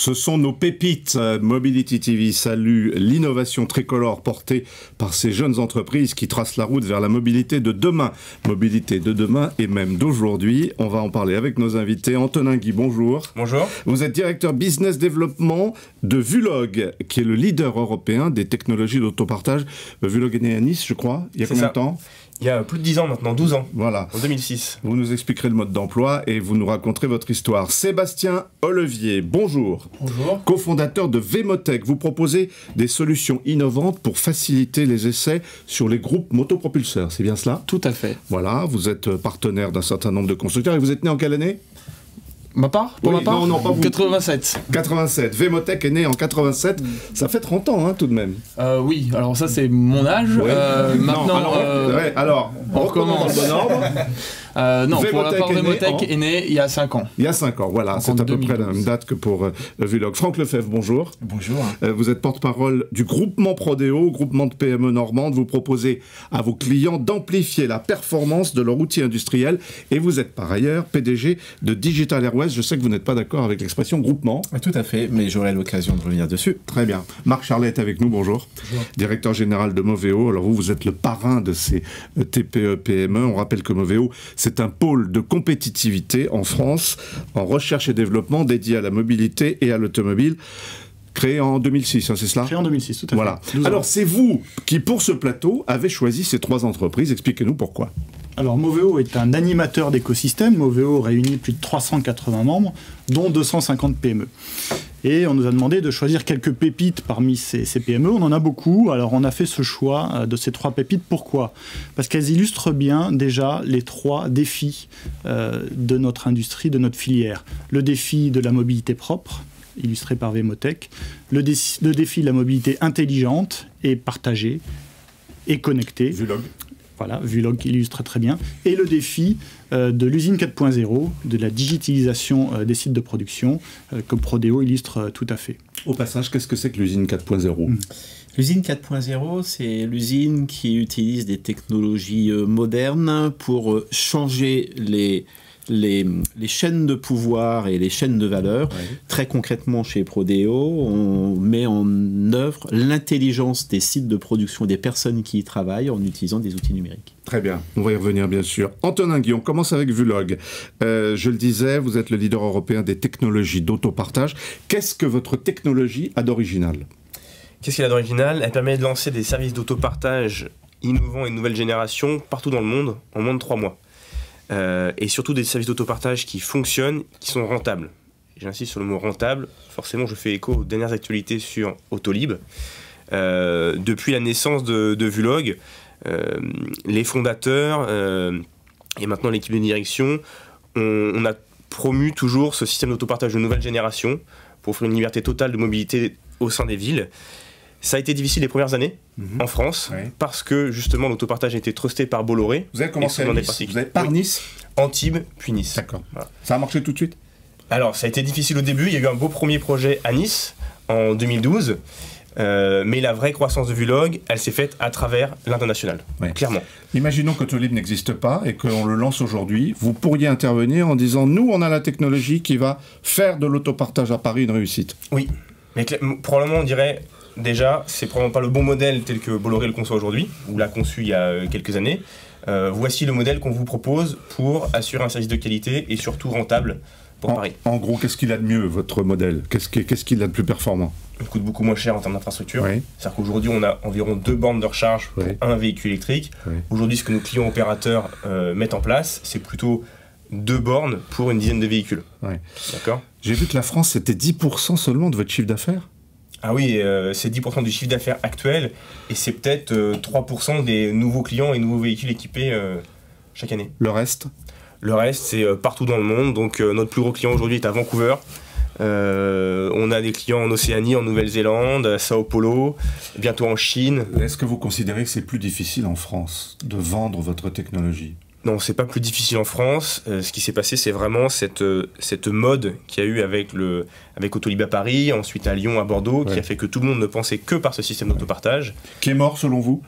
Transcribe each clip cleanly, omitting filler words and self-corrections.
Ce sont nos pépites. Mobility TV salue l'innovation tricolore portée par ces jeunes entreprises qui tracent la route vers la mobilité de demain. Mobilité de demain et même d'aujourd'hui. On va en parler avec nos invités. Antonin Guy, bonjour. Bonjour. Vous êtes directeur business développement de Vulog, qui est le leader européen des technologies d'autopartage. Vulog est né à Nice, je crois. Il y a combien de temps ? Il y a plus de 10 ans maintenant, 12 ans. Voilà. En 2006. Vous nous expliquerez le mode d'emploi et vous nous raconterez votre histoire. Sébastien Olivier, bonjour. Bonjour. Cofondateur de Vemotech, vous proposez des solutions innovantes pour faciliter les essais sur les groupes motopropulseurs, c'est bien cela ? Tout à fait. Voilà, vous êtes partenaire d'un certain nombre de constructeurs et vous êtes né en quelle année ? Ma part ? Pour ma part ? Non, pas vous. 87. 87. Vemotech est né en 87. Ça fait 30 ans, hein, tout de même. Oui, alors ça, c'est mon âge. Ouais. Maintenant, alors, on recommence dans le bon ordre. Non, Vemotech pour la part Vemotech est né il y a 5 ans. Il y a 5 ans, voilà. C'est à peu près la même date que pour Vulog. Franck Lefebvre, bonjour. Bonjour. Vous êtes porte-parole du groupement Prodeo, groupement de PME normande. Vous proposez à vos clients d'amplifier la performance de leur outil industriel. Et vous êtes par ailleurs PDG de Digital Airways. Je sais que vous n'êtes pas d'accord avec l'expression groupement. Tout à fait, mais j'aurai l'occasion de revenir dessus. Très bien. Marc Charlet est avec nous, bonjour. Bonjour. Directeur général de Moveo. Alors vous êtes le parrain de ces TPE-PME. On rappelle que Moveo, c'est un pôle de compétitivité en France, en recherche et développement dédié à la mobilité et à l'automobile. Créé en 2006, hein, c'est cela ? Créé en 2006, tout à fait. Voilà. Alors c'est vous qui, pour ce plateau, avez choisi ces 3 entreprises. Expliquez-nous pourquoi. Alors Moveo est un animateur d'écosystème. Moveo réunit plus de 380 membres, dont 250 PME. Et on nous a demandé de choisir quelques pépites parmi ces PME. On en a beaucoup, alors on a fait ce choix de ces 3 pépites. Pourquoi ? Parce qu'elles illustrent bien déjà les 3 défis de notre industrie, de notre filière. Le défi de la mobilité propre, illustré par Vemotech, le défi de la mobilité intelligente et partagée et connectée. Vulog. Voilà, Vulog illustre très bien. Et le défi de l'usine 4.0, de la digitalisation des sites de production, que Prodeo illustre tout à fait. Au passage, qu'est-ce que c'est que l'usine 4.0 ? L'usine 4.0, c'est l'usine qui utilise des technologies modernes pour changer les chaînes de pouvoir et les chaînes de valeur. Ouais. Très concrètement, chez Prodeo, on met en œuvre l'intelligence des sites de production et des personnes qui y travaillent en utilisant des outils numériques. Très bien, on va y revenir bien sûr. Antonin Guy, on commence avec Vulog. Je le disais, vous êtes le leader européen des technologies d'autopartage. Qu'est-ce que votre technologie a d'original ? Qu'est-ce qu'elle a d'original ? Elle permet de lancer des services d'autopartage innovants et de nouvelle génération partout dans le monde en moins de 3 mois. Et surtout des services d'autopartage qui fonctionnent, qui sont rentables. J'insiste sur le mot rentable. Forcément, je fais écho aux dernières actualités sur Autolib. Depuis la naissance de Vulog, les fondateurs et maintenant l'équipe de direction, on a promu toujours ce système d'autopartage de nouvelle génération pour offrir une liberté totale de mobilité au sein des villes. Ça a été difficile les premières années en France, parce que justement l'autopartage a été trusté par Bolloré. Vous avez commencé à Nice, vous avez par Nice ? Antibes, puis Nice. D'accord. Voilà. Ça a marché tout de suite ? Alors, ça a été difficile au début. Il y a eu un beau premier projet à Nice en 2012. Mais la vraie croissance de Vulog, elle s'est faite à travers l'international, clairement. Imaginons qu'Autolib n'existe pas et qu'on le lance aujourd'hui. Vous pourriez intervenir en disant « Nous, on a la technologie qui va faire de l'autopartage à Paris une réussite ». Oui, mais probablement on dirait... Déjà, c'est probablement pas le bon modèle tel que Bolloré le conçoit aujourd'hui, ou l'a conçu il y a quelques années. Voici le modèle qu'on vous propose pour assurer un service de qualité et surtout rentable pour Paris. En gros, qu'est-ce qu'il a de mieux, votre modèle ? Qu'est-ce qu'il a de plus performant ? Il coûte beaucoup moins cher en termes d'infrastructure. Oui. C'est-à-dire qu'aujourd'hui, on a environ 2 bornes de recharge pour un véhicule électrique. Oui. Aujourd'hui, ce que nos clients opérateurs mettent en place, c'est plutôt 2 bornes pour une dizaine de véhicules. Oui. D'accord ? J'ai vu que la France, c'était 10% seulement de votre chiffre d'affaires ? Ah oui, c'est 10% du chiffre d'affaires actuel et c'est peut-être 3% des nouveaux clients et nouveaux véhicules équipés chaque année. Le reste ? Le reste, c'est partout dans le monde. Donc notre plus gros client aujourd'hui est à Vancouver. On a des clients en Océanie, en Nouvelle-Zélande, à Sao Paulo, bientôt en Chine. Est-ce que vous considérez que c'est plus difficile en France de vendre votre technologie ? Non, c'est pas plus difficile en France. Ce qui s'est passé, c'est vraiment cette mode qu'il y a eu avec Autolib à Paris, ensuite à Lyon, à Bordeaux, qui a fait que tout le monde ne pensait que par ce système d'autopartage. Qui est mort selon vous ?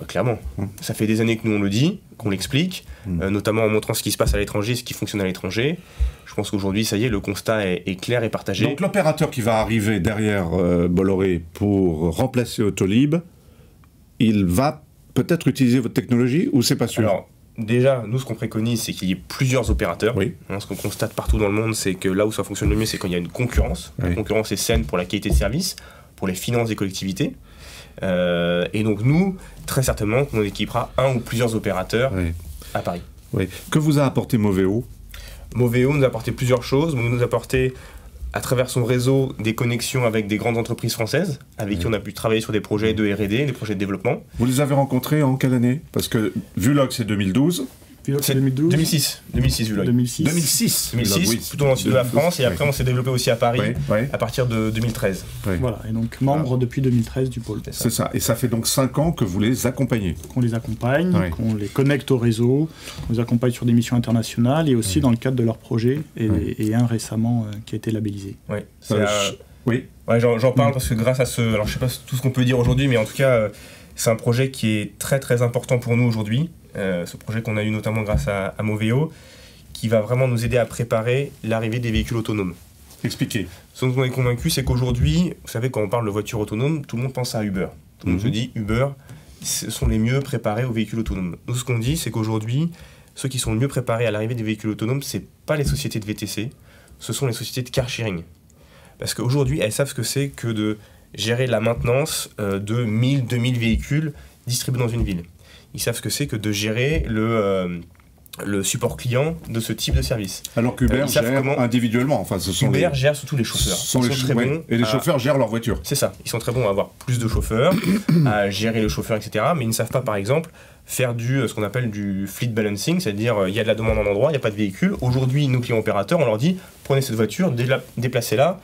Clairement. Ça fait des années que nous on le dit, qu'on l'explique, notamment en montrant ce qui se passe à l'étranger, ce qui fonctionne à l'étranger. Je pense qu'aujourd'hui, ça y est, le constat est clair et partagé. Donc l'opérateur qui va arriver derrière Bolloré pour remplacer Autolib, il va peut-être utiliser votre technologie ou c'est pas sûr? Alors, déjà, nous, ce qu'on préconise, c'est qu'il y ait plusieurs opérateurs. Oui. Ce qu'on constate partout dans le monde, c'est que là où ça fonctionne le mieux, c'est quand il y a une concurrence. Oui. La concurrence est saine pour la qualité de service, pour les finances des collectivités. Et donc nous, très certainement, on équipera un ou plusieurs opérateurs à Paris. Oui. Que vous a apporté Moveo? Moveo nous a apporté plusieurs choses. Nous a apporté, à travers son réseau, des connexions avec des grandes entreprises françaises, avec qui on a pu travailler sur des projets de R&D, des projets de développement. Vous les avez rencontrés en quelle année? Parce que Vulog, c'est 2012. C'est 2012 2006 Vulog. 2006. 2006, 2006, plutôt dans le sud de la France, et après on s'est développé aussi à Paris à partir de 2013. Voilà, et donc membre depuis 2013 du pôle. C'est ça, et ça fait donc 5 ans que vous les accompagnez. Qu'on les accompagne, Ouais. qu'on les connecte au réseau, qu'on les accompagne sur des missions internationales et aussi dans le cadre de leurs projets, et un récemment qui a été labellisé. Ouais, Oui. Ouais, j'en parle parce que grâce à ce... Alors je sais pas tout ce qu'on peut dire aujourd'hui, mais en tout cas, c'est un projet qui est très très important pour nous aujourd'hui. Ce projet qu'on a eu notamment grâce à Moveo, qui va vraiment nous aider à préparer l'arrivée des véhicules autonomes. Expliquez. Ce dont on est convaincu, c'est qu'aujourd'hui, vous savez, quand on parle de voiture autonome, tout le monde pense à Uber. Tout le monde se dit, Uber, ce sont les mieux préparés aux véhicules autonomes. Nous, ce qu'on dit, c'est qu'aujourd'hui, ceux qui sont le mieux préparés à l'arrivée des véhicules autonomes, c'est pas les sociétés de VTC, ce sont les sociétés de car sharing. Parce qu'aujourd'hui, elles savent ce que c'est que de gérer la maintenance de 1000, 2000 véhicules distribués dans une ville. Ils savent ce que c'est que de gérer le support client de ce type de service. Alors qu'Uber gère comment... individuellement. Enfin, ce sont Uber gère surtout les chauffeurs. Ils sont très bons. Et les chauffeurs gèrent leur voiture. C'est ça. Ils sont très bons à avoir plus de chauffeurs, à gérer les chauffeurs, etc. Mais ils ne savent pas, par exemple, faire ce qu'on appelle du fleet balancing, c'est-à-dire il y a de la demande en endroit, il n'y a pas de véhicule. Aujourd'hui, nos clients opérateurs, on leur dit prenez cette voiture, déplacez-la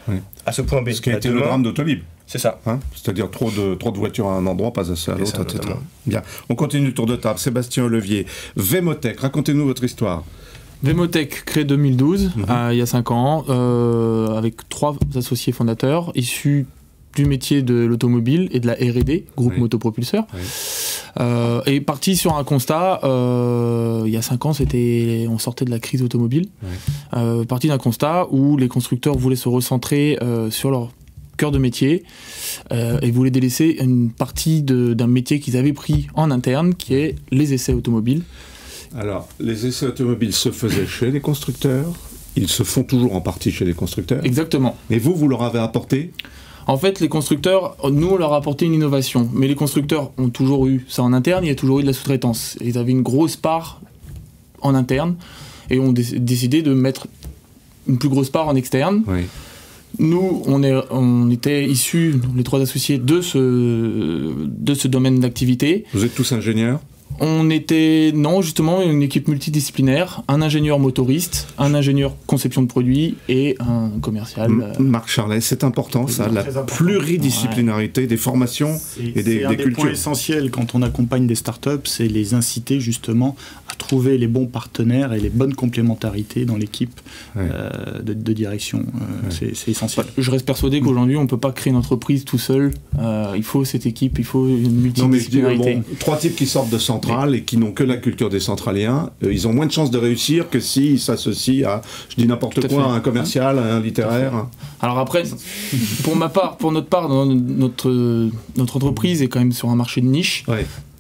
à ce point B. Ce qui a été le drame d'Autolib. C'est ça. C'est-à-dire trop de voitures à un endroit, pas assez à l'autre, etc. Bien. On continue le tour de table. Sébastien Olivier, Vemotech, racontez-nous votre histoire. Vemotech, créé 2012, il y a 5 ans, avec 3 associés fondateurs, issus du métier de l'automobile et de la R&D, groupe Motopropulseur. Et parti sur un constat, il y a 5 ans, on sortait de la crise automobile, parti d'un constat où les constructeurs voulaient se recentrer sur leur cœur de métier et voulaient délaisser une partie d'un métier qu'ils avaient pris en interne, qui est les essais automobiles. Alors, les essais automobiles se faisaient chez les constructeurs, ils se font toujours en partie chez les constructeurs. Exactement. Et vous leur avez apporté? En fait, les constructeurs, nous, on leur a apporté une innovation. Mais les constructeurs ont toujours eu ça en interne, il y a toujours eu de la sous-traitance. Ils avaient une grosse part en interne et ont décidé de mettre une plus grosse part en externe. Oui. Nous, on était issus, les 3 associés, de ce domaine d'activité. Vous êtes tous ingénieurs ? On était, non, justement, une équipe multidisciplinaire, un ingénieur motoriste, un ingénieur conception de produits et un commercial. Marc Charlet, c'est important ça, la pluridisciplinarité des formations et des cultures. C'est un des points essentiels quand on accompagne des startups, c'est les inciter justement à trouver les bons partenaires et les bonnes complémentarités dans l'équipe de direction. C'est essentiel. Je reste persuadé qu'aujourd'hui, on ne peut pas créer une entreprise tout seul. Il faut cette équipe, il faut une multidisciplinarité. Non, mais 3 types qui sortent de centrales et qui n'ont que la culture des centraliens, ils ont moins de chances de réussir que s'ils s'associent à, je dis n'importe quoi, à un commercial, à un littéraire. Alors après, pour notre part, notre entreprise est quand même sur un marché de niche,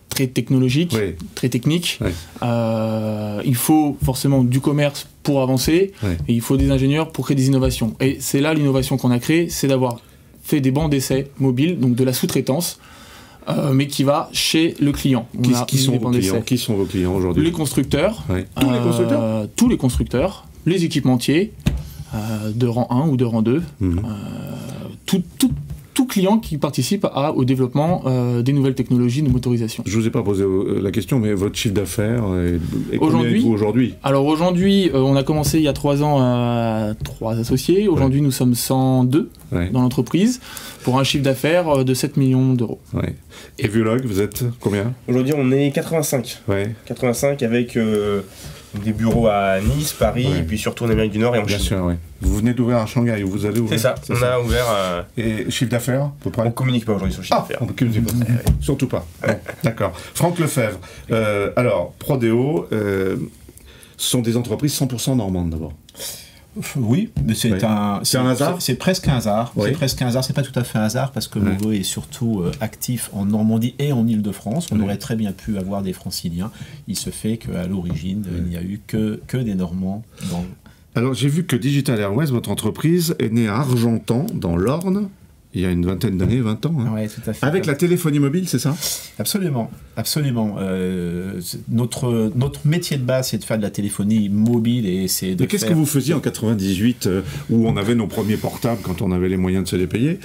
très technologique, très technique. Il faut forcément du commerce pour avancer, et il faut des ingénieurs pour créer des innovations. Et c'est là l'innovation qu'on a créée, c'est d'avoir fait des bancs d'essais mobiles, donc de la sous-traitance, mais qui va chez le client. Qui sont vos clients aujourd'hui ? Les constructeurs. Tous les constructeurs ? Tous les constructeurs, les équipementiers, de rang 1 ou de rang 2. Tout client qui participe au développement des nouvelles technologies de motorisation. Je ne vous ai pas posé la question, mais votre chiffre d'affaires est combien êtes-vous aujourd'hui ? Alors aujourd'hui, on a commencé il y a 3 ans à 3 associés. Aujourd'hui, nous sommes 102 dans l'entreprise pour un chiffre d'affaires de 7 millions d'euros. Et Vulog, vous êtes combien ? Aujourd'hui, on est 85. 85 avec Donc des bureaux à Nice, Paris, Ouais. et puis surtout en Amérique du Nord et en Bien Chine. sûr, oui. Vous venez d'ouvrir à Shanghai, ou vous allez ouvrir. C'est ça, on a ouvert. Et chiffre d'affaires, à peu près? On communique pas aujourd'hui sur le chiffre d'affaires. On ne communique pas. Surtout pas. Bon, d'accord. Franck Lefebvre. Alors, Prodeo, ce sont des entreprises 100% normandes d'abord. Oui, mais c'est Ouais. un hasard. C'est presque un hasard. Oui. C'est presque un hasard. C'est pas tout à fait un hasard parce que Ouais. Moveo est surtout actif en Normandie et en Île-de-France. On Ouais. aurait très bien pu avoir des Franciliens. Il se fait qu'à l'origine, il n'y a eu que des Normands dans. Alors, j'ai vu que Digital Airways, votre entreprise, est née à Argentan, dans l'Orne, il y a une vingtaine d'années, 20 ans. Hein. Ouais, tout à fait. Avec la téléphonie mobile, c'est ça? Absolument, absolument. Notre métier de base, c'est de faire de la téléphonie mobile et c'est de Mais qu'est-ce que faire- vous faisiez en 98, où on avait nos premiers portables quand on avait les moyens de se les payer?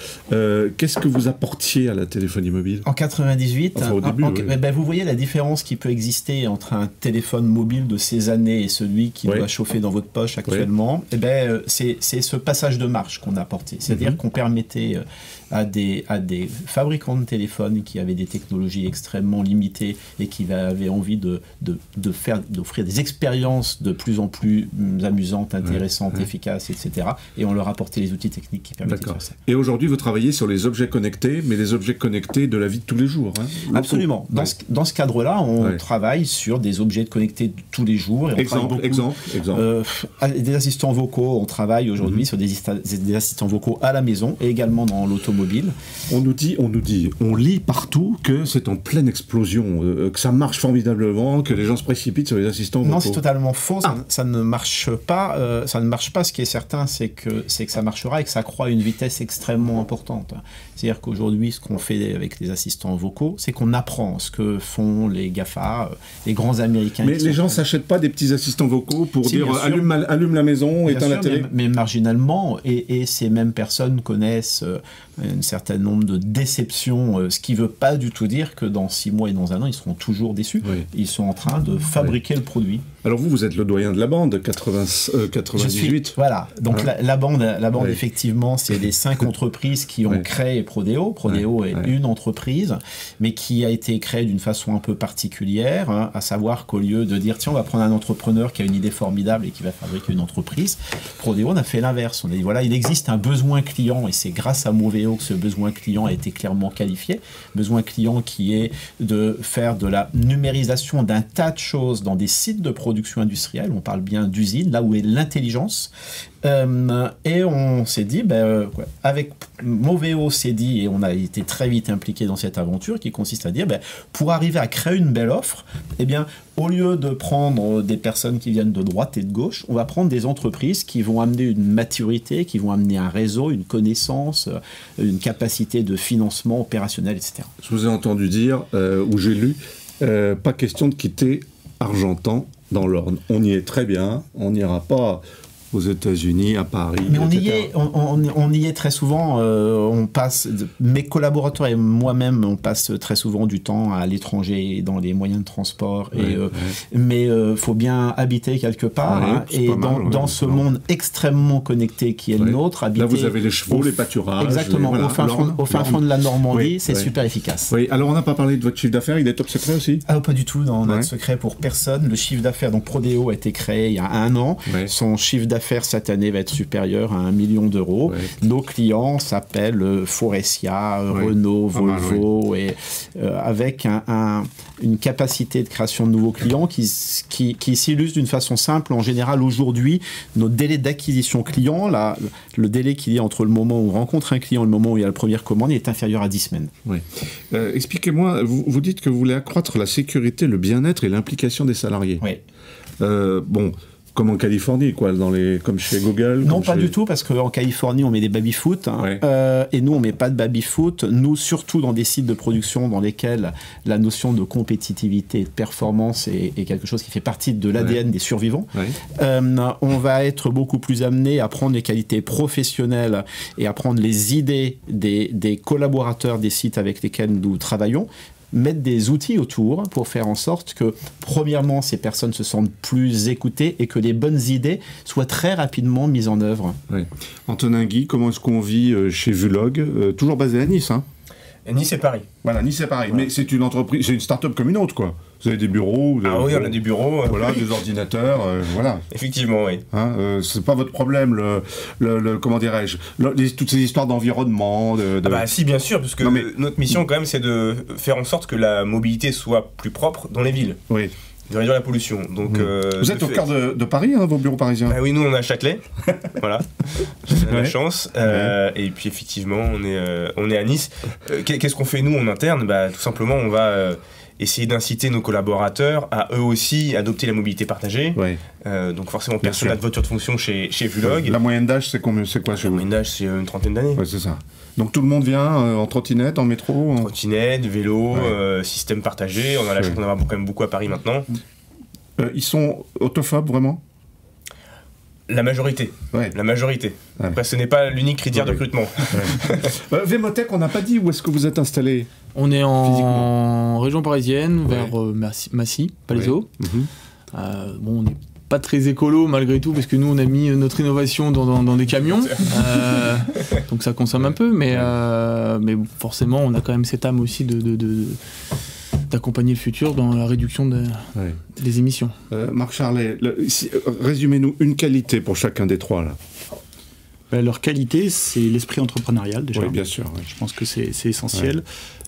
Qu'est-ce que vous apportiez à la téléphonie mobile? En 98, Enfin, au début, oui. vous voyez la différence qui peut exister entre un téléphone mobile de ces années et celui qui Oui. doit chauffer dans votre poche actuellement. C'est ce passage de marche qu'on a apporté. C'est-à-dire qu'on permettait à des fabricants de téléphones qui avaient des technologies extrêmement limitées et qui avaient envie d'offrir des expériences de plus en plus amusantes, intéressantes, efficaces, etc. Et on leur apportait les outils techniques qui permettaient de D'accord. faire ça. Et aujourd'hui, vous travaillez sur les objets connectés, mais les objets connectés de la vie de tous les jours. Hein, locaux. Absolument. Dans ce cadre-là, on travaille sur des objets connectés de tous les jours. Et on travaille beaucoup, Exemple. des assistants vocaux, on travaille aujourd'hui sur des assistants vocaux à la maison et également dans l'automobile. On nous dit, on lit partout que c'est en pleine explosion, que ça marche formidablement, que les gens se précipitent sur les assistants vocaux. Non, c'est totalement faux. Ça ne marche pas. Ça ne marche pas. Ce qui est certain, c'est que ça marchera et que ça croît à une vitesse extrêmement importante. C'est-à-dire qu'aujourd'hui, ce qu'on fait avec les assistants vocaux, c'est qu'on apprend ce que font les GAFA, les grands Américains. Mais les gens s'achètent pas des petits assistants vocaux pour Si, dire bien sûr. allume la maison, Bien éteins la sûr, télé. mais marginalement, et ces mêmes personnes connaissent un certain nombre de déceptions, ce qui ne veut pas du tout dire que dans 6 mois et dans un an, ils seront toujours déçus. Oui. Ils sont en train de fabriquer le produit. Alors vous êtes le doyen de la bande, 98. Voilà, donc Hein. la bande Oui. effectivement, c'est les 5 entreprises qui ont Oui. créé Prodeo. Prodeo Oui. est Oui. une entreprise, mais qui a été créée d'une façon un peu particulière, hein, à savoir qu'au lieu de dire, tiens, on va prendre un entrepreneur qui a une idée formidable et qui va fabriquer une entreprise, Prodeo, on a fait l'inverse. On a dit, voilà, il existe un besoin client, et c'est grâce à Moveo que ce besoin client a été clairement qualifié. Besoin client qui est de faire de la numérisation d'un tas de choses dans des sites de production industrielle. On parle bien d'usine, là où est l'intelligence. Et on s'est dit, avec Moveo s'est dit, et on a été très vite impliqué dans cette aventure qui consiste à dire, pour arriver à créer une belle offre, eh bien, au lieu de prendre des personnes qui viennent de droite et de gauche, on va prendre des entreprises qui vont amener une maturité, qui vont amener un réseau, une connaissance, une capacité de financement opérationnel, etc. Je vous ai entendu dire, ou j'ai lu, pas question de quitter Argentan dans l'Orne. On y est très bien, on n'ira pas aux États-Unis, à Paris. Mais on etc. on y est très souvent. On passe, mes collaborateurs et moi-même, on passe très souvent du temps à l'étranger, dans les moyens de transport. Mais faut bien habiter quelque part. Ouais, hein, c'est et pas mal, dans ce monde extrêmement connecté qui est le nôtre, habiter. Là, vous avez les chevaux, les pâturages. Exactement. Voilà, Au fin fond de la Normandie, Oui, c'est oui. super efficace. Oui, alors on n'a pas parlé de votre chiffre d'affaires, il est top secret aussi? Ah, pas du tout, on a Ouais. de secret pour personne. Le chiffre d'affaires, donc Prodeo a été créé il y a 1 an. Ouais. Son chiffre d'affaires cette année va être supérieur à 1 million d'euros. Ouais. Nos clients s'appellent Forestia, Ouais. Renault, Pas mal, Volvo, et avec une capacité de création de nouveaux clients qui s'illustre d'une façon simple. En général, aujourd'hui, nos délais d'acquisition client, le délai qu'il y a entre le moment où on rencontre un client et le moment où il y a la première commande, est inférieur à 10 semaines. Oui. Expliquez-moi, vous dites que vous voulez accroître la sécurité, le bien-être et l'implication des salariés. Oui. Bon, comme en Californie, quoi, comme chez Google. Non, pas du tout, parce qu'en Californie, on met des baby-foot, hein, Ouais. et nous, on met pas de baby-foot. Nous, surtout dans des sites de production dans lesquels la notion de compétitivité et de performance est quelque chose qui fait partie de l'ADN des survivants. Ouais. On va être beaucoup plus amené à prendre les qualités professionnelles et à prendre les idées des collaborateurs des sites avec lesquels nous travaillons, mettre des outils autour pour faire en sorte que, premièrement, ces personnes se sentent plus écoutées et que les bonnes idées soient très rapidement mises en œuvre. Oui. Antonin Guy, comment est-ce qu'on vit chez Vulog, toujours basé à Nice, hein? Nice et Paris. Voilà, Nice c'est pareil, mais c'est une entreprise, c'est une start-up comme une autre, quoi. Vous avez des bureaux Ah oui, on a des bureaux. Voilà, des ordinateurs, voilà. Effectivement, oui. Hein, c'est pas votre problème, comment dirais-je, toutes ces histoires d'environnement. Ah bah si, bien sûr, parce que notre mission quand même, c'est de faire en sorte que la mobilité soit plus propre dans les villes. Oui. De réduire la pollution. Donc, vous êtes au cœur de Paris, hein, vos bureaux parisiens? Bah oui, nous on est à Châtelet, voilà, on a la chance. Et puis effectivement, on est à Nice. Qu'est-ce qu'on fait nous en interne? Bah tout simplement, on va essayer d'inciter nos collaborateurs à eux aussi adopter la mobilité partagée. Ouais. Donc forcément, personne n'a de voiture de fonction chez Vulog. La moyenne d'âge, c'est combien? C'est quoi chez vous? La moyenne d'âge, c'est une trentaine d'années. Ouais, c'est ça. Donc tout le monde vient en trottinette, en métro? Trottinette, vélo, système partagé. On a la chance d'en avoir quand même beaucoup à Paris maintenant. Ils sont autophobes, vraiment? La majorité. Ouais. La majorité. Ouais. Après, ce n'est pas l'unique critère de recrutement. Vémotech, on n'a pas dit où est-ce que vous êtes installé? On est en région parisienne, vers Massy, Palaiseau. Bon, on n'est pas très écolo malgré tout, parce que nous, on a mis notre innovation dans des camions. Donc ça consomme un peu, mais forcément, on a quand même cette âme aussi d'accompagner le futur dans la réduction des émissions. Marc Charlet, résumez-nous une qualité pour chacun des trois, là. Leur qualité, c'est l'esprit entrepreneurial, déjà. Oui, bien sûr. Oui. Je pense que c'est essentiel. Ouais.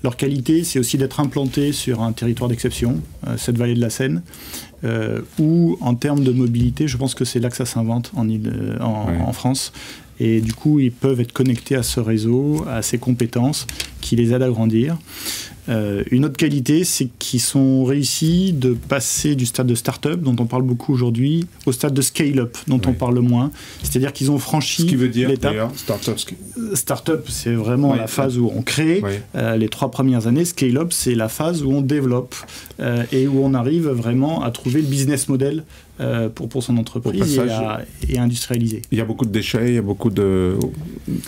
Leur qualité, c'est aussi d'être implanté sur un territoire d'exception, cette vallée de la Seine, où, en termes de mobilité, je pense que c'est là que ça s'invente en France. Et du coup, ils peuvent être connectés à ce réseau, à ces compétences qui les aident à grandir. Une autre qualité, c'est qu'ils sont réussis de passer du stade de start-up, dont on parle beaucoup aujourd'hui, au stade de scale-up, dont on parle moins. C'est-à-dire qu'ils ont franchi l'étape. Ce qui veut dire, d'ailleurs, start-up, c'est vraiment la phase où on crée. Les 3 premières années, scale-up, c'est la phase où on développe et où on arrive vraiment à trouver le business model pour son entreprise et à industrialiser. Il y a beaucoup de déchets, il y a beaucoup de...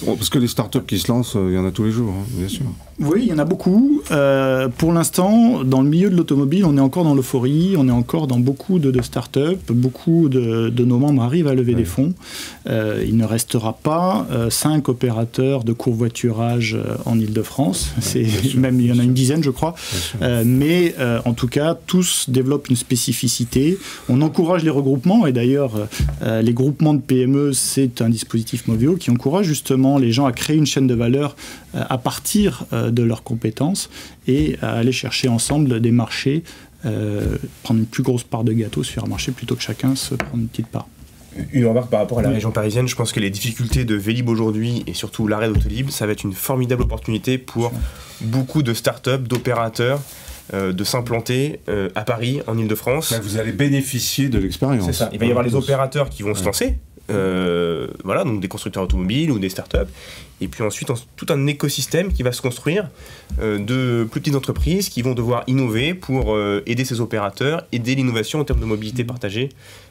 Parce que les startups qui se lancent, il y en a tous les jours, hein, bien sûr. Oui, il y en a beaucoup. Pour l'instant, dans le milieu de l'automobile, on est encore dans l'euphorie, on est encore dans beaucoup de startups, beaucoup de nos membres arrivent à lever des fonds. Il ne restera pas 5 opérateurs de covoiturage en Île-de-France. Même, il y en a une dizaine, je crois. Mais en tout cas, tous développent une spécificité. On encourage les regroupements, et d'ailleurs, les groupements de PME, c'est un dispositif Moveo qui encourage justement les gens à créer une chaîne de valeur à partir de leurs compétences et à aller chercher ensemble des marchés, prendre une plus grosse part de gâteau sur un marché plutôt que chacun se prendre une petite part. Une remarque par rapport à la région parisienne, je pense que les difficultés de Vélib aujourd'hui et surtout l'arrêt d'Autolib, ça va être une formidable opportunité pour beaucoup de startups, d'opérateurs, de s'implanter à Paris, en Ile-de-France. Là, vous allez bénéficier de l'expérience. C'est ça. Il va y avoir les opérateurs qui vont se lancer, voilà, donc des constructeurs automobiles ou des startups, et puis ensuite tout un écosystème qui va se construire de plus petites entreprises qui vont devoir innover pour aider ces opérateurs, aider l'innovation en termes de mobilité partagée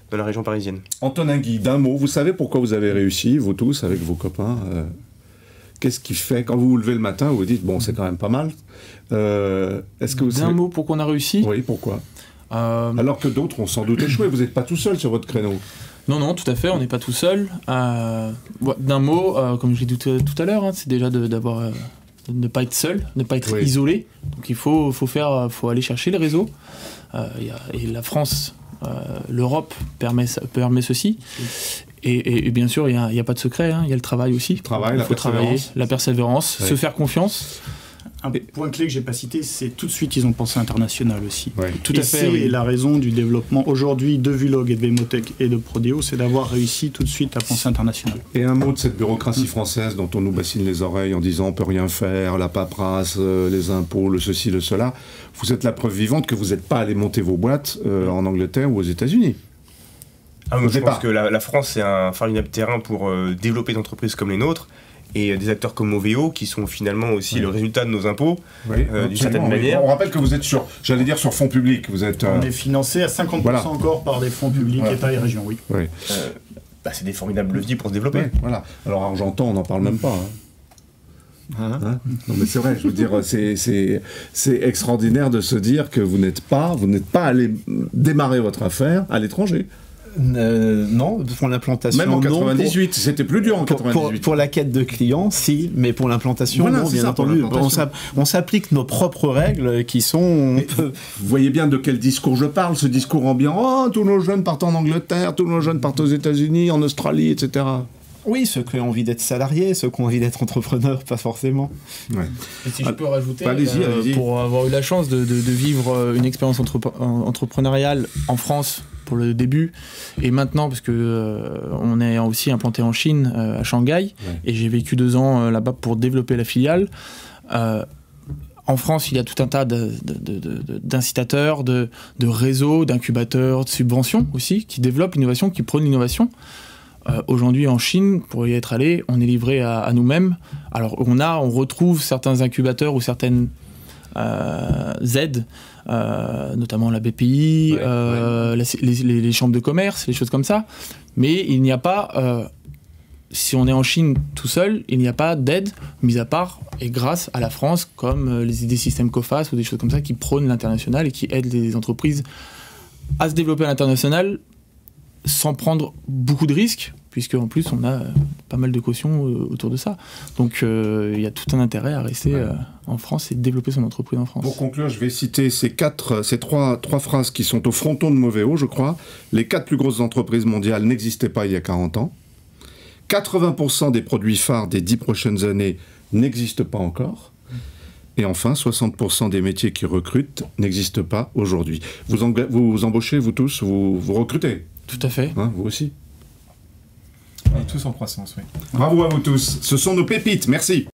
dans la région parisienne. Antonin Guy, d'un mot, vous savez pourquoi vous avez réussi, vous tous, avec vos copains qu'est-ce qui fait, quand vous vous levez le matin, vous vous dites, bon, c'est quand même pas mal. Est-ce que vous D'un mot, pourquoi on a réussi? Oui, pourquoi alors que d'autres ont sans doute échoué, vous n'êtes pas tout seul sur votre créneau. Non, tout à fait, on n'est pas tout seul. D'un mot, comme je l'ai dit tout à l'heure, c'est déjà de ne pas être seul, de ne pas être isolé. Donc il faut aller chercher les réseaux. Et la France, l'Europe permet ceci. Et bien sûr, il n'y a pas de secret, il y a le travail aussi. Il faut travailler, la persévérance, se faire confiance. Un point clé que j'ai pas cité, c'est tout de suite ils ont pensé international aussi. Tout à fait. C'est la raison du développement aujourd'hui de Vulog et de Vémotech et de Prodeo, c'est d'avoir réussi tout de suite à penser international. Et un mot de cette bureaucratie française dont on nous bassine les oreilles en disant on peut rien faire, la paperasse, les impôts, le ceci, le cela. Vous êtes la preuve vivante que vous n'êtes pas allé monter vos boîtes en Angleterre ou aux États-Unis. Je pense que la France c'est un formidable terrain pour développer des entreprises comme les nôtres. Et des acteurs comme Moveo qui sont finalement aussi le résultat de nos impôts, d'une certaine manière. On rappelle que vous êtes sur fonds publics. On est financé à 50% encore par des fonds publics, État et région, oui. C'est des formidables leviers pour se développer. Voilà. Alors Argentan, on n'en parle même pas. Non mais c'est vrai, je veux dire, c'est extraordinaire de se dire que vous n'êtes pas allé démarrer votre affaire à l'étranger. Non, pour l'implantation, Même en non. 98, c'était plus dur en 98. Pour la quête de clients, si, mais pour l'implantation, Voilà, non, c'est bien ça, pour entendu. l'implantation. On s'applique nos propres règles qui sont... Vous voyez bien de quel discours je parle, ce discours ambiant. Oh, tous nos jeunes partent en Angleterre, tous nos jeunes partent aux États-Unis, en Australie, etc. Oui, ceux qui ont envie d'être salariés, ceux qui ont envie d'être entrepreneurs, pas forcément. Ouais. Et si je peux rajouter, allez-y. pour avoir eu la chance de vivre une expérience entrepreneuriale en France pour le début, et maintenant, parce que on est aussi implanté en Chine, à Shanghai, et j'ai vécu 2 ans là-bas pour développer la filiale. En France, il y a tout un tas d'incitateurs, de réseaux, d'incubateurs, de subventions aussi, qui développent l'innovation, qui prônent l'innovation. Aujourd'hui, en Chine, pour y être allé, on est livré à nous-mêmes. Alors, on retrouve certains incubateurs ou certaines aides, notamment la BPI, les chambres de commerce, les choses comme ça. Mais il n'y a pas, si on est en Chine tout seul, il n'y a pas d'aide, mis à part et grâce à la France, comme des systèmes COFAS ou des choses comme ça qui prônent l'international et qui aident les entreprises à se développer à l'international sans prendre beaucoup de risques, puisque en plus on a pas mal de cautions autour de ça. Donc il y a tout un intérêt à rester en France et de développer son entreprise en France. Pour conclure, je vais citer ces trois phrases qui sont au fronton de Moveo, je crois. Les 4 plus grosses entreprises mondiales n'existaient pas il y a 40 ans. 80% des produits phares des 10 prochaines années n'existent pas encore. Et enfin, 60% des métiers qui recrutent n'existent pas aujourd'hui. Vous embauchez, vous tous, vous recrutez? Tout à fait. Hein, vous aussi? On est tous en croissance, oui. Bravo à vous tous. Ce sont nos pépites. Merci.